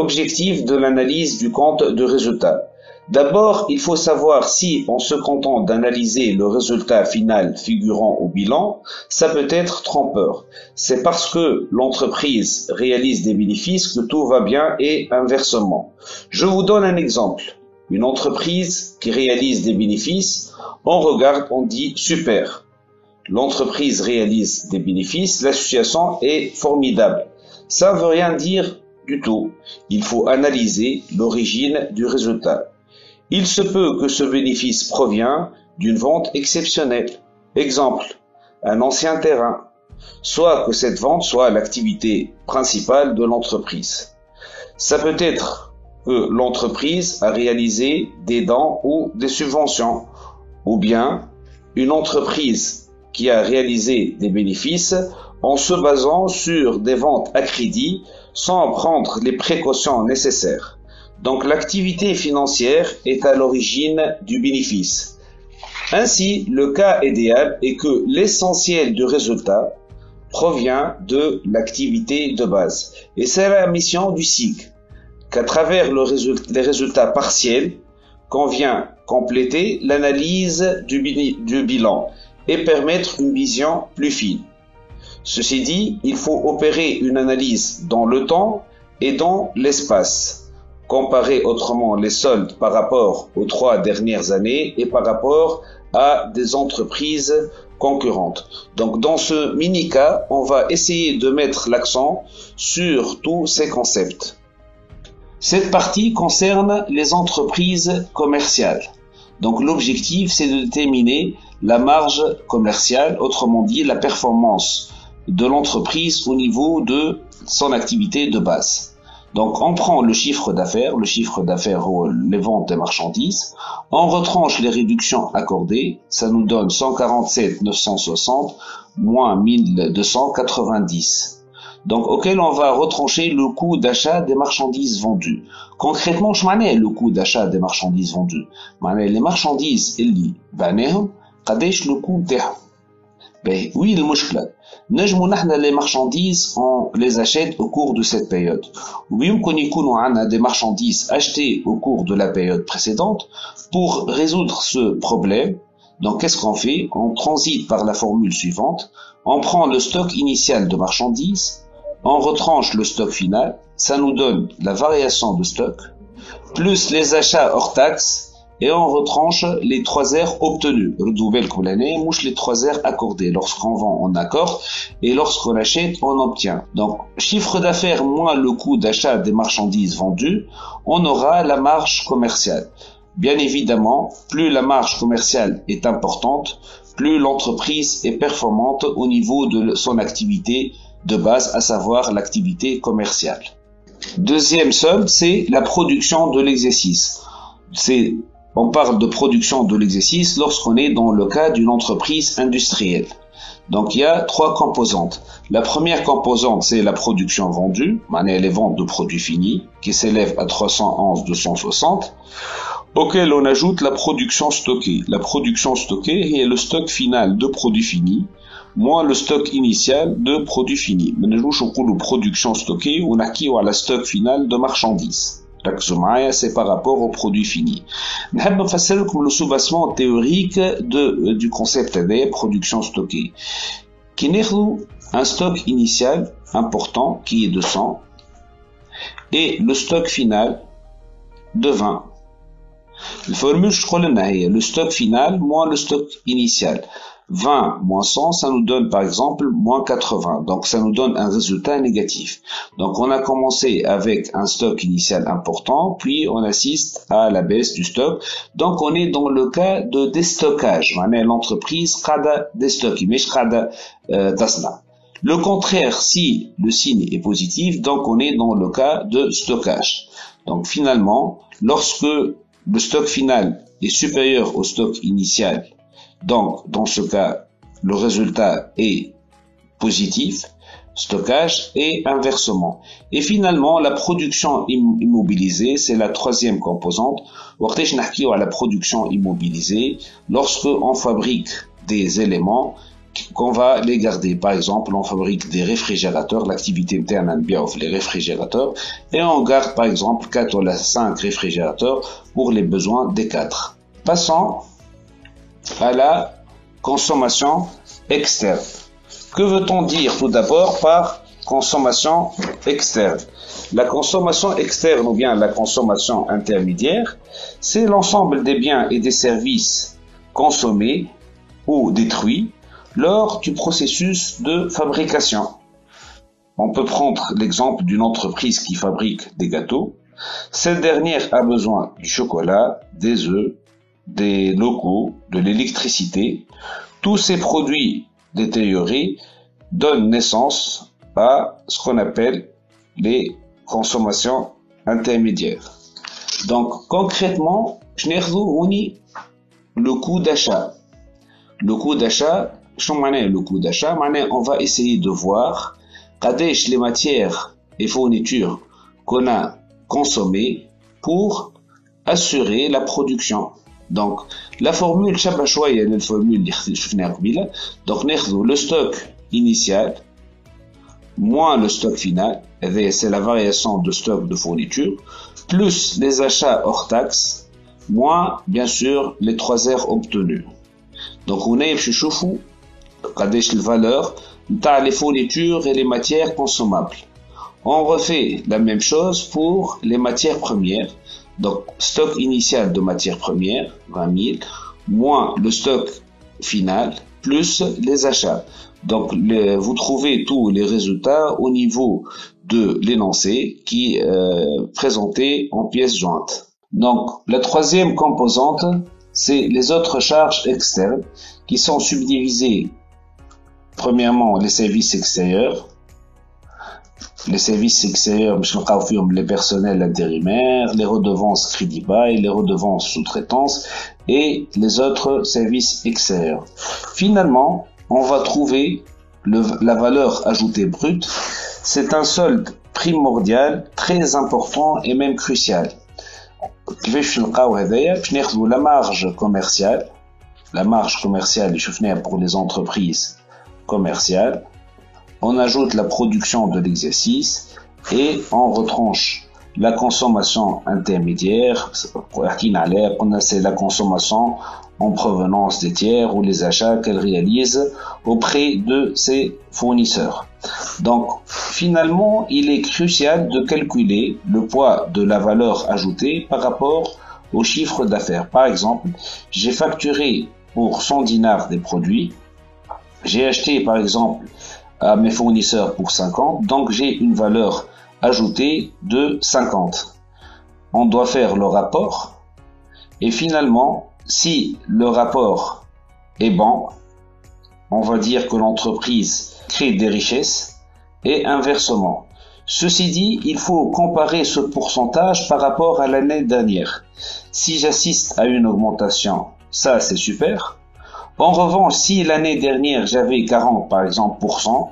Objectif de l'analyse du compte de résultat. D'abord, il faut savoir si, en se contentant d'analyser le résultat final figurant au bilan, ça peut être trompeur. C'est parce que l'entreprise réalise des bénéfices que tout va bien et inversement. Je vous donne un exemple. Une entreprise qui réalise des bénéfices, on regarde, on dit super. L'entreprise réalise des bénéfices, la situation est formidable. Ça ne veut rien dire du tout. Il faut analyser l'origine du résultat. Il se peut que ce bénéfice provient d'une vente exceptionnelle. Exemple, un ancien terrain. Soit que cette vente soit l'activité principale de l'entreprise. Ça peut être que l'entreprise a réalisé des dons ou des subventions. Ou bien une entreprise qui a réalisé des bénéfices en se basant sur des ventes à crédit sans prendre les précautions nécessaires. Donc l'activité financière est à l'origine du bénéfice. Ainsi, le cas idéal est que l'essentiel du résultat provient de l'activité de base. Et c'est la mission du SIG, qu'à travers les résultats partiels, qu'on vient compléter l'analyse du bilan et permettre une vision plus fine. Ceci dit, il faut opérer une analyse dans le temps et dans l'espace. Comparer autrement les soldes par rapport aux 3 dernières années et par rapport à des entreprises concurrentes. Donc dans ce mini-cas, on va essayer de mettre l'accent sur tous ces concepts. Cette partie concerne les entreprises commerciales. Donc l'objectif, c'est de déterminer la marge commerciale, autrement dit la performance de l'entreprise au niveau de son activité de base. Donc on prend le chiffre d'affaires les ventes des marchandises, on retranche les réductions accordées, ça nous donne 147 960 moins 1290. Donc auquel on va retrancher le coût d'achat des marchandises vendues. Concrètement, je m'en ai le coût d'achat des marchandises vendues. Les marchandises اللي بعناهم قداش le coût تاعهم. Ben oui, le مشكلة. نجمو نحنا les marchandises, on les achète au cours de cette période. Ou bien qu'on يكونوا عنا des marchandises achetées au cours de la période précédente. Pour résoudre ce problème, donc qu'est-ce qu'on fait? On transite par la formule suivante. On prend le stock initial de marchandises, on retranche le stock final, ça nous donne la variation de stock, plus les achats hors taxes, et on retranche les 3 heures obtenues. Les 3 heures accordées. Lorsqu'on vend, on accorde, et lorsqu'on achète, on obtient. Donc, chiffre d'affaires moins le coût d'achat des marchandises vendues, on aura la marge commerciale. Bien évidemment, plus la marge commerciale est importante, plus l'entreprise est performante au niveau de son activité de base, à savoir l'activité commerciale. Deuxième somme, c'est la production de l'exercice. On parle de production de l'exercice lorsqu'on est dans le cas d'une entreprise industrielle. Donc il y a 3 composantes. La première composante, c'est la production vendue, les ventes de produits finis, qui s'élève à 311 260, auquel on ajoute la production stockée. La production stockée est le stock final de produits finis, moins le stock initial de produits finis. Nous production stockée, on acquiert à la stock final de marchandises. C'est par rapport aux produits finis. Nous allons faire le soubassement théorique du concept de production stockée. Qui n'est un stock initial important qui est de 100 et le stock final de 20. La formule, je crois, le stock final moins le stock initial. 20 moins 100, ça nous donne par exemple moins 80. Donc ça nous donne un résultat négatif. Donc on a commencé avec un stock initial important, puis on assiste à la baisse du stock. Donc on est dans le cas de déstockage. L'entreprise qada déstocké, mais qada tasna. Le contraire, si le signe est positif, donc on est dans le cas de stockage. Donc finalement, lorsque le stock final est supérieur au stock initial, donc, dans ce cas, le résultat est positif, stockage et inversement. Et finalement, la production immobilisée, c'est la 3e composante. La production immobilisée, lorsque on fabrique des éléments qu'on va les garder. Par exemple, on fabrique des réfrigérateurs, l'activité interne bien les réfrigérateurs, et on garde par exemple 4 ou 5 réfrigérateurs pour les besoins des 4. Passons à la consommation externe. Que veut-on dire tout d'abord par consommation externe? La consommation externe ou bien la consommation intermédiaire, c'est l'ensemble des biens et des services consommés ou détruits lors du processus de fabrication. On peut prendre l'exemple d'une entreprise qui fabrique des gâteaux. Cette dernière a besoin du chocolat, des œufs, des locaux, de l'électricité. Tous ces produits détériorés donnent naissance à ce qu'on appelle les consommations intermédiaires. Donc concrètement, le coût d'achat. Le coût d'achat, on va essayer de voir les matières et fournitures qu'on a consommées pour assurer la production. Donc la formule la formule donc le stock initial moins le stock final, c'est la variation de stock de fourniture, plus les achats hors taxes, moins bien sûr les 3 heures obtenues. Donc on est chez Choufou, قديش la valeur les fournitures et les matières consommables. On refait la même chose pour les matières premières. Donc stock initial de matières premières, 20 000, moins le stock final, plus les achats. Donc vous trouvez tous les résultats au niveau de l'énoncé qui est présenté en pièces jointes. Donc la troisième composante, c'est les autres charges externes qui sont subdivisées. Premièrement, les services extérieurs. Les services extérieurs, les personnels intérimaires, les redevances crédit bail, les redevances sous-traitance et les autres services extérieurs. Finalement, on va trouver la valeur ajoutée brute. C'est un solde primordial, très important et même crucial. La marge commerciale, pour les entreprises commerciales, on ajoute la production de l'exercice et on retranche la consommation intermédiaire, c'est la consommation en provenance des tiers ou les achats qu'elle réalise auprès de ses fournisseurs. Donc, finalement, il est crucial de calculer le poids de la valeur ajoutée par rapport au chiffre d'affaires. Par exemple, j'ai facturé pour 100 dinars des produits, j'ai acheté par exemple à mes fournisseurs pour 50, donc j'ai une valeur ajoutée de 50. On doit faire le rapport et finalement, si le rapport est bon, on va dire que l'entreprise crée des richesses et inversement. Ceci dit, il faut comparer ce pourcentage par rapport à l'année dernière. Si j'assiste à une augmentation, ça c'est super. En revanche, si l'année dernière j'avais 40 par exemple %,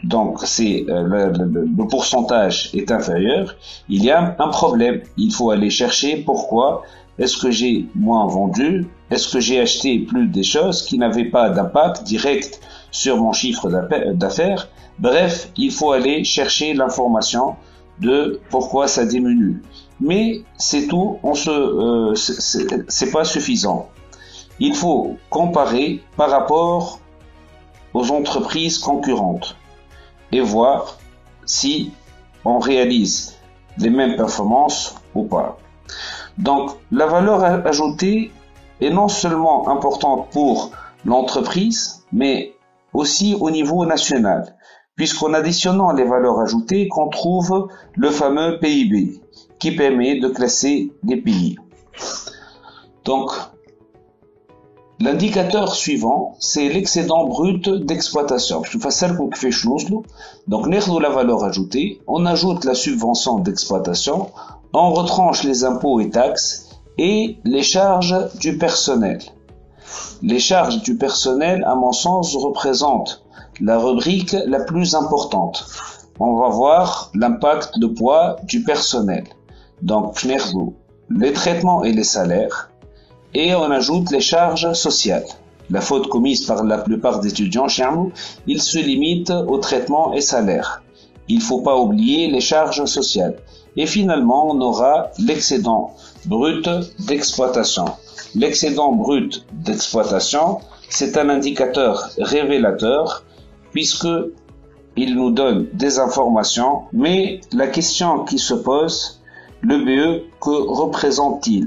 donc c'est le pourcentage est inférieur, il y a un problème. Il faut aller chercher pourquoi est-ce que j'ai moins vendu, est-ce que j'ai acheté plus des choses qui n'avaient pas d'impact direct sur mon chiffre d'affaires. Bref, il faut aller chercher l'information de pourquoi ça diminue. Mais c'est tout, c'est pas suffisant. Il faut comparer par rapport aux entreprises concurrentes et voir si on réalise les mêmes performances ou pas. Donc, la valeur ajoutée est non seulement importante pour l'entreprise, mais aussi au niveau national, puisqu'en additionnant les valeurs ajoutées qu'on trouve le fameux PIB, qui permet de classer les pays. Donc, l'indicateur suivant, c'est l'excédent brut d'exploitation. Je fais ça pour faire donc, la valeur ajoutée, on ajoute la subvention d'exploitation, on retranche les impôts et taxes et les charges du personnel. Les charges du personnel, à mon sens, représentent la rubrique la plus importante. On va voir l'impact, le poids du personnel. Donc, les traitements et les salaires. Et on ajoute les charges sociales, la faute commise par la plupart des étudiants chez nous, il se limite au traitement et salaire. Il ne faut pas oublier les charges sociales. Et finalement, on aura l'excédent brut d'exploitation. L'excédent brut d'exploitation, c'est un indicateur révélateur puisque il nous donne des informations, mais la question qui se pose, le BE, que représente-t-il?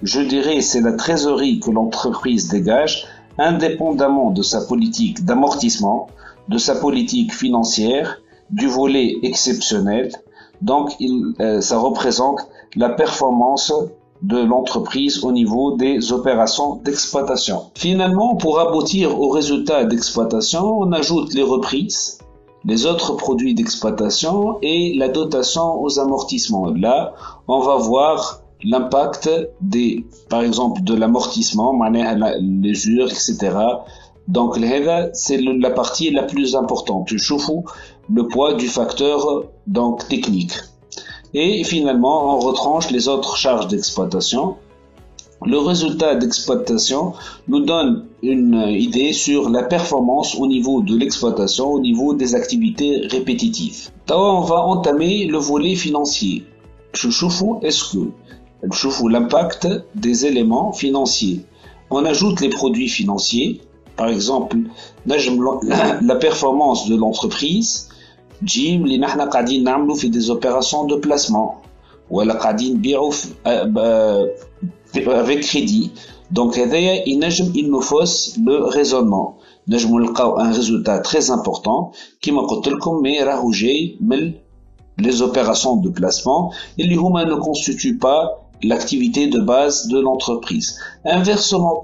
Je dirais c'est la trésorerie que l'entreprise dégage indépendamment de sa politique d'amortissement, de sa politique financière, du volet exceptionnel. Donc, ça représente la performance de l'entreprise au niveau des opérations d'exploitation. Finalement, pour aboutir au résultat d'exploitation, on ajoute les reprises, les autres produits d'exploitation et la dotation aux amortissements. Là, on va voir l'impact par exemple, de l'amortissement, l'usure, etc. Donc, c'est la partie la plus importante. Je chauffe le poids du facteur, donc, technique. Et finalement, on retranche les autres charges d'exploitation. Le résultat d'exploitation nous donne une idée sur la performance au niveau de l'exploitation, au niveau des activités répétitives. On va entamer le volet financier. Je chauffe l'impact des éléments financiers. On ajoute les produits financiers, par exemple, la performance de l'entreprise, جيم اللي نحنا قاعدين نعملوا في des opérations de placement ولا قاعدين نبيعوا avec crédit. Donc هذايا il nous fausse le raisonnement. نجموا نلقاو un résultat très important كما قلت لكم mais راهو جاي من les opérations de placement اللي هما ne constituent pas l'activité de base de l'entreprise. Inversement,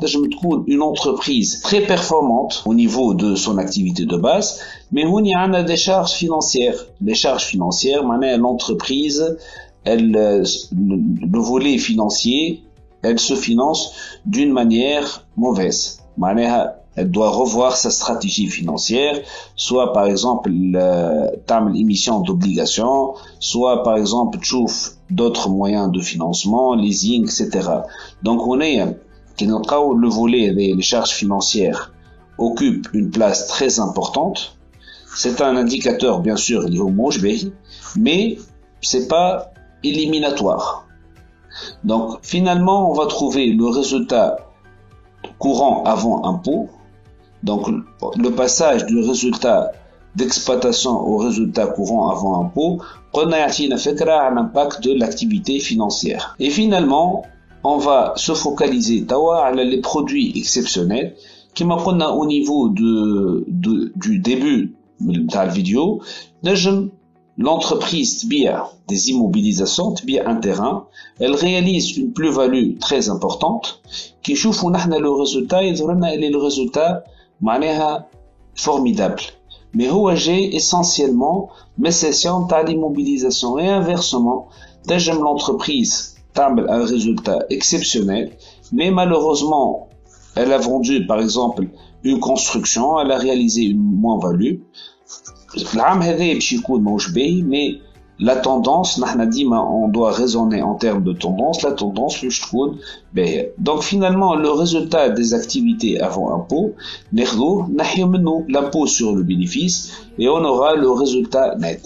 une entreprise très performante au niveau de son activité de base, mais on y a des charges financières. Les charges financières, l'entreprise, le volet financier, elle se finance d'une manière mauvaise. Elle doit revoir sa stratégie financière, soit par exemple l'émission d'obligations, soit par exemple d'autres moyens de financement, leasing, etc. Donc on est le volet des charges financières occupe une place très importante. C'est un indicateur bien sûr mais c'est pas éliminatoire. Donc finalement on va trouver le résultat courant avant impôt. Donc, le passage du résultat d'exploitation au résultat courant avant impôt, on a un impact de l'activité financière. Et finalement, on va se focaliser sur les produits exceptionnels qui m'ont au niveau du début de la vidéo. L'entreprise tbia des immobilisations, tbia un terrain, elle réalise une plus-value très importante qui chouffe le résultat et le résultat formidable. Mais j'ai essentiellement mes sessions à l'immobilisation et inversement, l'entreprise a un résultat exceptionnel, mais malheureusement, elle a vendu par exemple une construction, elle a réalisé une moins-value. Mais la tendance, on doit raisonner en termes de tendance, la tendance, donc finalement, le résultat des activités avant impôt, l'impôt sur le bénéfice, et on aura le résultat net.